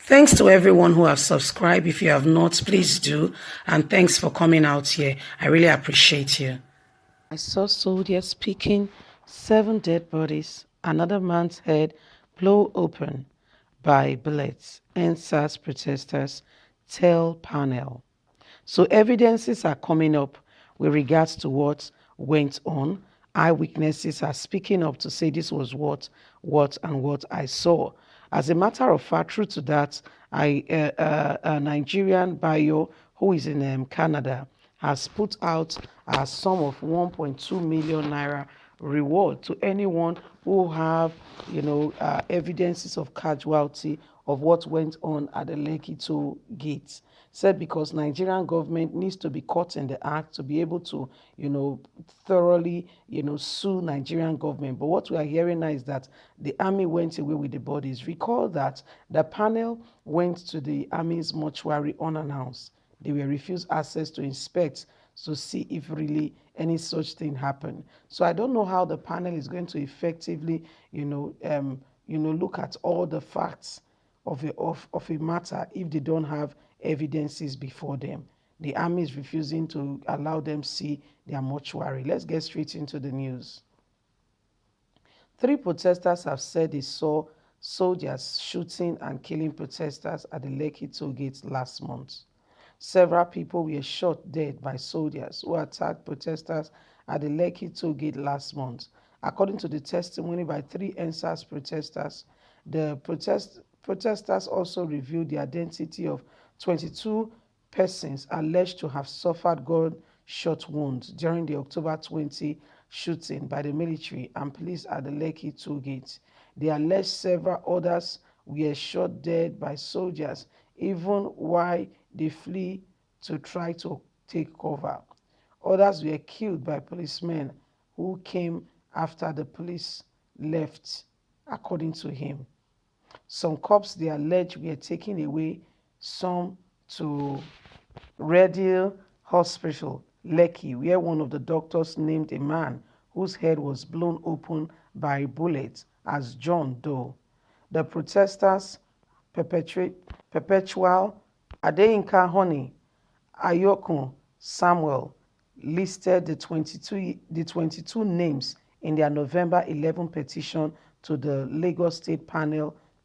Thanks to everyone who have subscribed. If you have not, please do. And thanks for coming out here. I really appreciate you. I saw soldiers picking 7 dead bodies, another man's head blown open by bullets. Endsars protesters tell panel. So evidences are coming up with regards to what went on. Eyewitnesses are speaking up to say this was what I saw. As a matter of fact, true to that, a Nigerian bio who is in Canada has put out a sum of 1.2 million naira reward to anyone who have, evidences of casualty of what went on at the Lekki toll gate. Said because Nigerian government needs to be caught in the act to be able to, thoroughly, sue Nigerian government. But what we are hearing now is that the army went away with the bodies. Recall that the panel went to the army's mortuary unannounced. They were refused access to inspect to see if really any such thing happened. So I don't know how the panel is going to effectively, look at all the facts of a matter if they don't have evidences before them. The army is refusing to allow them see their mortuary. Let's get straight into the news. 3 protesters have said they saw soldiers shooting and killing protesters at the Lekki toll gate last month. Several people were shot dead by soldiers who attacked protesters at the Lekki toll gate last month. According to the testimony by 3 Endsars protesters, the protesters also revealed the identity of 22 persons alleged to have suffered gunshot wounds during the October 20 shooting by the military and police at the Lekki toll gate. They alleged several others were shot dead by soldiers even while they flee to try to take cover. Others were killed by policemen who came after the police left, according to him. Some cops, they allege, were taken away, some to Redhill Hospital, Lekki, where one of the doctors named a man whose head was blown open by a bullet as John Doe. The protesters, Perpetual Adeyinka Honey, Ayokun Samuel, listed the 22 names in their November 11 petition to the Lagos State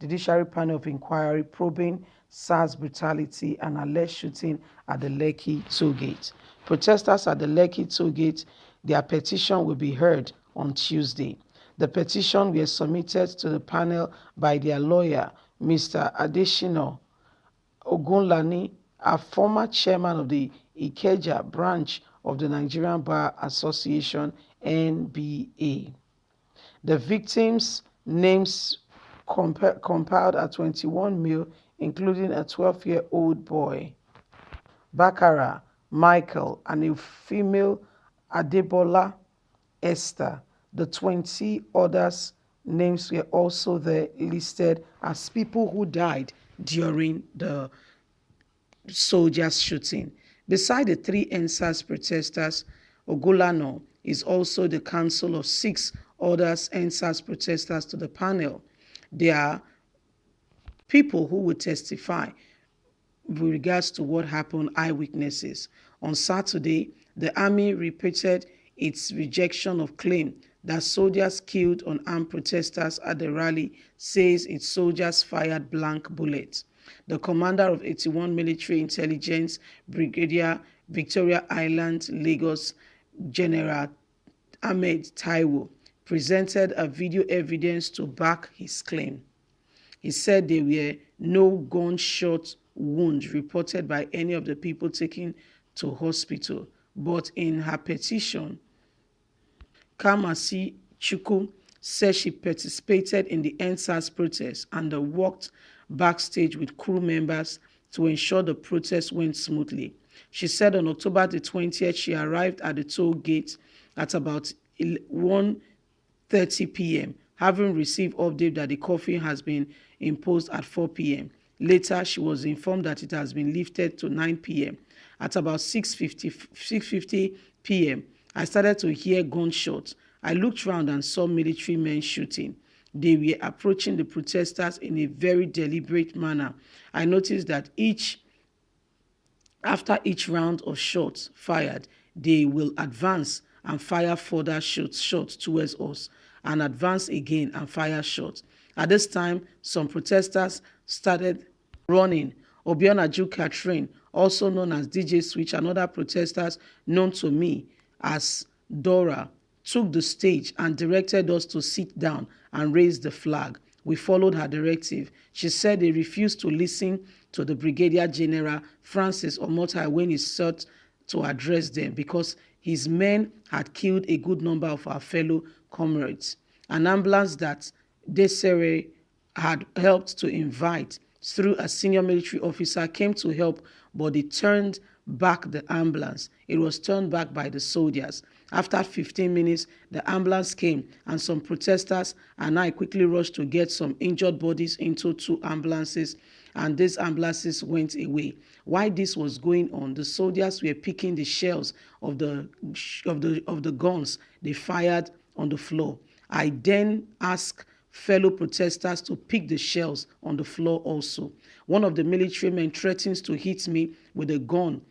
Judiciary Panel of Inquiry probing SARS brutality and alleged shooting at the Lekki toll gate. Protesters at the Lekki toll gate, their petition will be heard on Tuesday. The petition was submitted to the panel by their lawyer, Mr. Adeshina Ogunlani, a former chairman of the Ikeja branch of the Nigerian Bar Association, NBA. The victims' names compiled are 21 male, including a 12-year-old boy, Bakara Michael, and a female, Adebola Esther. The 20 others' names were also there listed as people who died during the soldiers' shooting. Beside the 3 Endsars protesters, Ogulano is also the counsel of 6 others Endsars protesters to the panel. They are people who will testify with regards to what happened, eyewitnesses. On Saturday, the army repeated its rejection of claim that soldiers killed unarmed protesters at the rally, says its soldiers fired blank bullets. The commander of 81 Military Intelligence Brigadier Victoria Island, Lagos, General Ahmed Taiwo, presented a video evidence to back his claim. He said there were no gunshot wounds reported by any of the people taken to hospital, but in her petition, Kamasi Chukwu said she participated in the Endsars protest and worked backstage with crew members to ensure the protest went smoothly. She said on October the 20th, she arrived at the toll gate at about 1:30 p.m., having received update that the curfew has been imposed at 4 p.m. Later, she was informed that it has been lifted to 9 p.m. At about 6:50 p.m., I started to hear gunshots. I looked round and saw military men shooting. They were approaching the protesters in a very deliberate manner. I noticed that after each round of shots fired, they will advance and fire further shots towards us, and advance again and fire shots. At this time, some protesters started running. Obionaju Catherine, also known as DJ Switch, and other protesters known to me as Dora, took the stage and directed us to sit down and raise the flag. We followed her directive. She said they refused to listen to the Brigadier General Francis Omotai when he sought to address them because his men had killed a good number of our fellow comrades. An ambulance that Desiree had helped to invite through a senior military officer came to help, but they turned back the ambulance. It was turned back by the soldiers. After 15 minutes, the ambulance came, and some protesters and I quickly rushed to get some injured bodies into 2 ambulances, and these ambulances went away. While this was going on, the soldiers were picking the shells of the guns they fired on the floor. I then asked fellow protesters to pick the shells on the floor also. One of the military men threatens to hit me with a gun.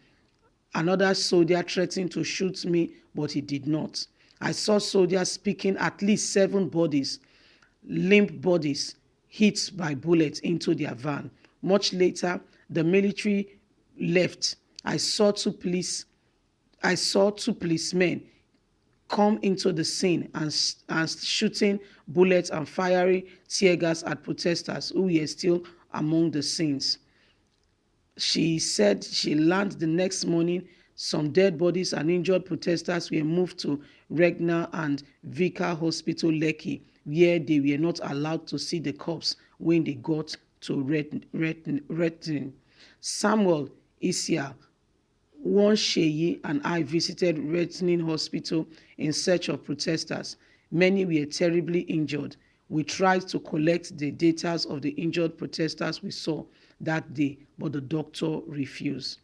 Another soldier threatened to shoot me, but he did not. I saw soldiers picking at least 7 bodies, limp bodies, hit by bullets into their van. Much later, the military left. I saw two policemen come into the scene and shooting bullets and firing tear gas at protesters who were still among the scenes. She said she learned the next morning some dead bodies and injured protesters were moved to Regna and Vicar Hospital, Lekki, where they were not allowed to see the cops when they got to Retin. Samuel Isia, one Sheyi, and I visited Retin Hospital in search of protesters. Many were terribly injured. We tried to collect the data of the injured protesters we saw that day, but the doctor refused.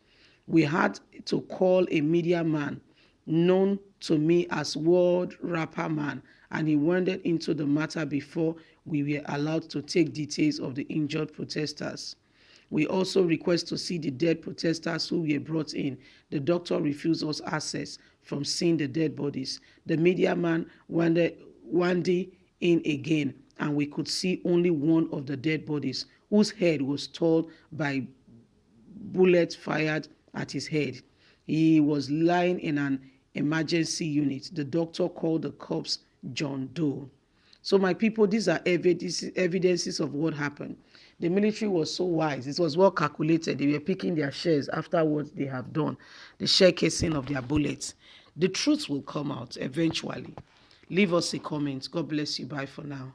We had to call a media man known to me as World Rapper Man, and he wandered into the matter before we were allowed to take details of the injured protesters. We also request to see the dead protesters who were brought in. The doctor refused us access from seeing the dead bodies. The media man wandered in again, and we could see only one of the dead bodies, whose head was torn by bullets fired at his head. He was lying in an emergency unit. The doctor called the corpse John Doe. So my people, these are evidences of what happened. The military was so wise. It was well calculated. They were picking their shells after what they have done, the shell casing of their bullets. The truth will come out eventually. Leave us a comment. God bless you. Bye for now.